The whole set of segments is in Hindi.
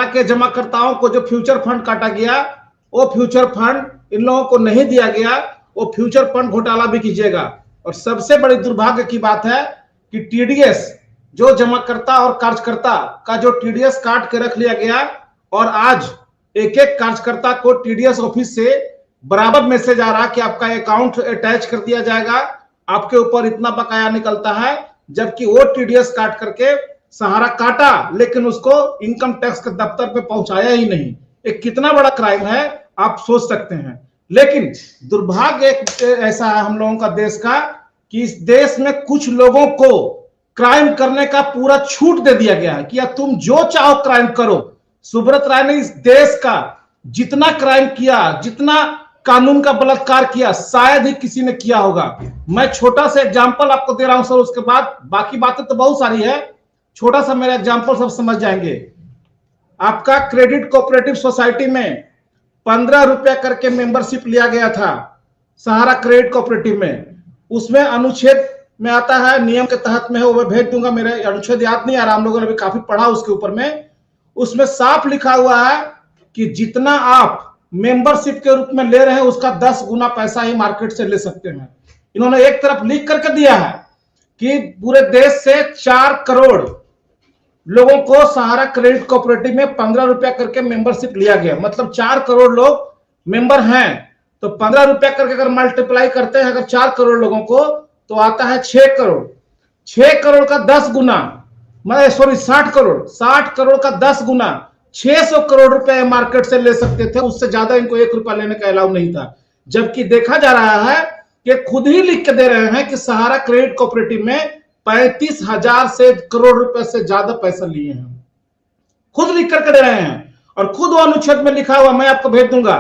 के जमाकर्ताओं को जो फ्यूचर फंड काटा गया, वो फ्यूचर फंड इन लोगों को नहीं दिया गया, वो फ्यूचर फंड घोटाला भी कीजिएगा। और सबसे बड़ी दुर्भाग्य की बात है कि टीडीएस, जो जमाकर्ता और कार्यकर्ता का जो टीडीएस काट के रख लिया गया, और आज एक एक कार्यकर्ता को टीडीएस ऑफिस से बराबर मैसेज आ रहा कि आपका अकाउंट अटैच कर दिया जाएगा, आपके ऊपर इतना बकाया निकलता है, जबकि वो टीडीएस काट करके सहारा काटा लेकिन उसको इनकम टैक्स के दफ्तर पे पहुंचाया ही नहीं। एक कितना बड़ा क्राइम है आप सोच सकते हैं। लेकिन दुर्भाग्य एक ऐसा है हम लोगों का देश का कि इस देश में कुछ लोगों को क्राइम करने का पूरा छूट दे दिया गया है कि या तुम जो चाहो क्राइम करो। सुब्रत राय ने इस देश का जितना क्राइम किया, जितना कानून का बलात्कार किया, शायद ही किसी ने किया होगा। मैं छोटा सा एग्जांपल आपको दे रहा हूं सर, उसके बाद बाकी बातें तो बहुत सारी है, छोटा सा मेरा एग्जांपल सब समझ जाएंगे। आपका क्रेडिट कोऑपरेटिव सोसाइटी में 15 रुपया करके मेंबरशिप लिया गया था सहारा क्रेडिट कोऑपरेटिव में। उसमें अनुच्छेद में आता है, नियम के तहत में है, वो भेज दूंगा, मेरे अनुच्छेद याद नहीं आ रहा, हम लोगों ने भी काफी पढ़ा उसके ऊपर में। उसमें साफ लिखा हुआ है कि जितना आप मेंबरशिप के रूप में ले रहे हैं उसका 10 गुना पैसा ही मार्केट से ले सकते हैं। इन्होंने एक तरफ लिख करके दिया है कि पूरे देश से 4 करोड़ लोगों को सहारा क्रेडिट कोऑपरेटिव में 15 रुपया करके मेंबरशिप लिया गया, मतलब 4 करोड़ लोग मेंबर हैं। तो 15 रुपया करके अगर मल्टीप्लाई करते हैं अगर 4 करोड़ लोगों को, तो आता है 6 करोड़। 6 करोड़ का 10 गुना, मैं सॉरी 60 करोड़, 60 करोड़ का 10 गुना 600 करोड़ रुपए मार्केट से ले सकते थे। उससे ज्यादा इनको 1 रुपया लेने का अलाउ नहीं था। जबकि देखा जा रहा है कि खुद ही लिख के दे रहे हैं कि सहारा क्रेडिट कोऑपरेटिव में 35,000 से करोड़ रुपए से ज्यादा पैसा लिए हैं, खुद लिख करके दे रहे हैं। और खुद वो अनुच्छेद में लिखा हुआ, मैं आपको भेज दूंगा,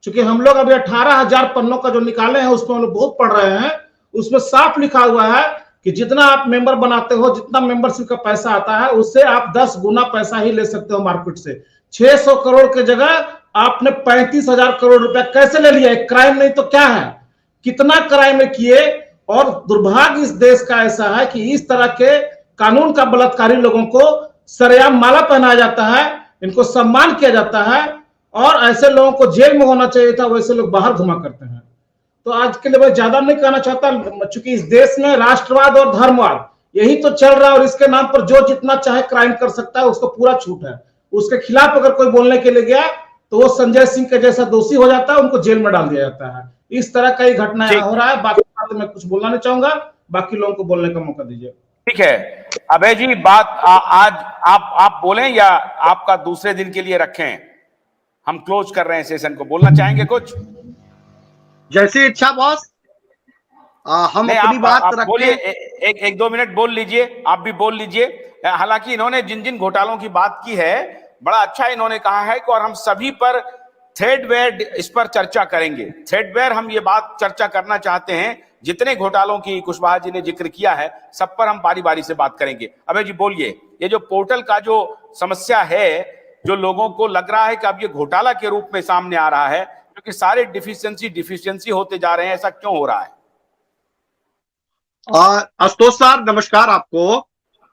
क्योंकि हम लोग अभी 18,000 पन्नों का जो निकाले हैं उसमें हम लोग बहुत पढ़ रहे हैं। उसमें साफ लिखा हुआ है कि जितना आप मेंबर बनाते हो, जितना मेंबरशिप का पैसा आता है, उससे आप 10 गुना पैसा ही ले सकते हो मार्केट से। 600 करोड़ की जगह आपने 35,000 करोड़ रुपया कैसे ले लिया? एक क्राइम नहीं तो क्या है? कितना क्राइम किए। और दुर्भाग्य इस देश का ऐसा है कि इस तरह के कानून का बलात्कारी लोगों को सरेआम माला पहनाया जाता है, इनको सम्मान किया जाता है, और ऐसे लोगों को जेल में होना चाहिए था, वैसे लोग बाहर घुमा करते हैं। तो आज के लिए मैं ज्यादा नहीं कहना चाहता, चूंकि इस देश में राष्ट्रवाद और धर्मवाद यही तो चल रहा है, और इसके नाम पर जो जितना चाहे क्राइम कर सकता है, उसको पूरा छूट है। उसके खिलाफ अगर कोई बोलने के लिए गया तो वो संजय सिंह के जैसा दोषी हो जाता है, उनको जेल में डाल दिया जाता है। इस तरह का ही घटना हो रहा है। बाकी बात मैं कुछ बोलना नहीं चाहूंगा, बाकी लोगों को बोलने का मौका दीजिए। ठीक है अभय जी, बात आज आप बोलें या आपका दूसरे दिन के लिए रखें? हम क्लोज कर रहे हैं सेशन को, बोलना चाहेंगे कुछ? जैसी इच्छा बॉस, हम अपनी बात बोलिए, एक 2 मिनट बोल लीजिए, आप भी बोल लीजिए। हालांकि इन्होंने जिन जिन घोटालों की बात की है बड़ा अच्छा इन्होंने कहा है कि और हम सभी पर थ्रेडवेयर इस पर चर्चा करेंगे। थ्रेडवेयर हम ये बात चर्चा करना चाहते हैं, जितने घोटालों की कुशवाहा जी ने जिक्र किया है सब पर हम बारी बारी से बात करेंगे। अभय जी बोलिए, ये जो पोर्टल का जो समस्या है, जो लोगों को लग रहा है कि अब ये घोटाला के रूप में सामने आ रहा है, क्योंकि सारे डिफिशियंसी होते जा रहे हैं, ऐसा क्यों हो रहा है? आशुतोष सर नमस्कार आपको।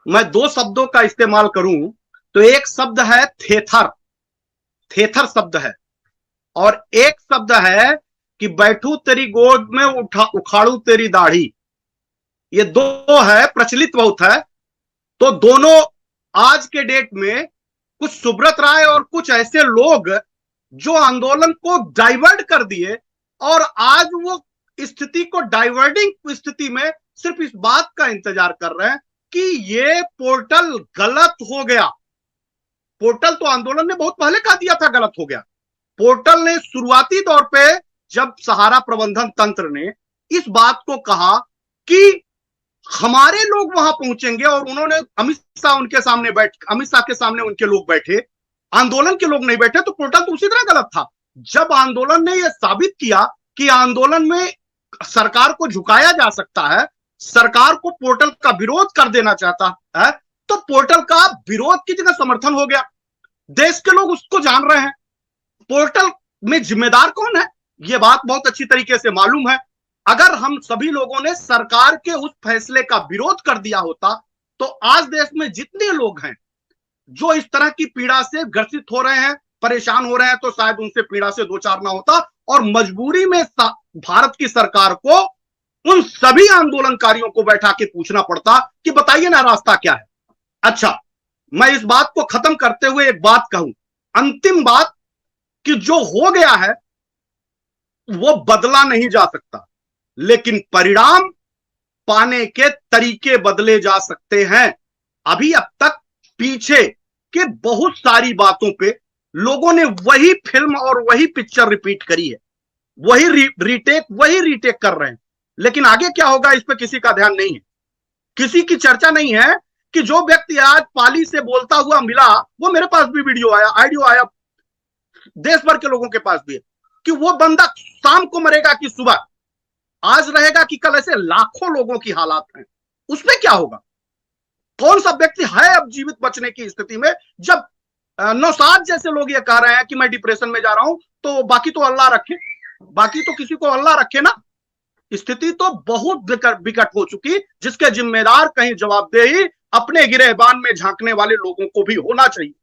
मैं 2 शब्दों का इस्तेमाल करूं तो एक शब्द है थेथर, थेथर शब्द है, और एक शब्द है कि बैठू तेरी गोद में उखाड़ू तेरी दाढ़ी। ये 2 है, प्रचलित बहुत है। तो दोनों आज के डेट में कुछ सुब्रत राय और कुछ ऐसे लोग जो आंदोलन को डाइवर्ट कर दिए, और आज वो स्थिति को डाइवर्टिंग स्थिति में सिर्फ इस बात का इंतजार कर रहे हैं कि ये पोर्टल गलत हो गया। पोर्टल तो आंदोलन ने बहुत पहले कह दिया था गलत हो गया। पोर्टल ने शुरुआती दौर पे जब सहारा प्रबंधन तंत्र ने इस बात को कहा कि हमारे लोग वहां पहुंचेंगे, और उन्होंने अमित शाह के सामने उनके लोग बैठे, आंदोलन के लोग नहीं बैठे, तो पोर्टल तो उसी तरह गलत था। जब आंदोलन ने यह साबित किया कि आंदोलन में सरकार को झुकाया जा सकता है, सरकार को पोर्टल का विरोध कर देना चाहता है, तो पोर्टल का विरोध की जगह समर्थन हो गया। देश के लोग उसको जान रहे हैं। पोर्टल में जिम्मेदार कौन है यह बात बहुत अच्छी तरीके से मालूम है। अगर हम सभी लोगों ने सरकार के उस फैसले का विरोध कर दिया होता तो आज देश में जितने लोग हैं जो इस तरह की पीड़ा से ग्रसित हो रहे हैं, परेशान हो रहे हैं, तो शायद उनसे पीड़ा से दो चार ना होता और मजबूरी में भारत की सरकार को उन सभी आंदोलनकारियों को बैठा के पूछना पड़ता कि बताइए ना रास्ता क्या है। अच्छा, मैं इस बात को खत्म करते हुए एक बात कहूं, अंतिम बात, कि जो हो गया है वो बदला नहीं जा सकता, लेकिन परिणाम पाने के तरीके बदले जा सकते हैं। अभी अब तक पीछे के बहुत सारी बातों पे लोगों ने वही फिल्म और वही पिक्चर रिपीट करी है, वही रीटेक कर रहे हैं, लेकिन आगे क्या होगा इस पे किसी का ध्यान नहीं है, किसी की चर्चा नहीं है कि जो व्यक्ति आज पाली से बोलता हुआ मिला, वो मेरे पास भी वीडियो आया, ऑडियो आया, देश भर के लोगों के पास भी है, कि वो बंदा शाम को मरेगा कि सुबह, आज रहेगा कि कल, ऐसे लाखों लोगों की हालात हैं। उसमें क्या होगा? कौन सा व्यक्ति है अब जीवित बचने की स्थिति में, जब नौशाद जैसे लोग ये कह रहे हैं कि मैं डिप्रेशन में जा रहा हूं, तो बाकी तो अल्लाह रखे, बाकी तो किसी को अल्लाह रखे ना। स्थिति तो बहुत विकट हो चुकी, जिसके जिम्मेदार कहीं जवाबदेही अपने गिरेबान में झांकने वाले लोगों को भी होना चाहिए।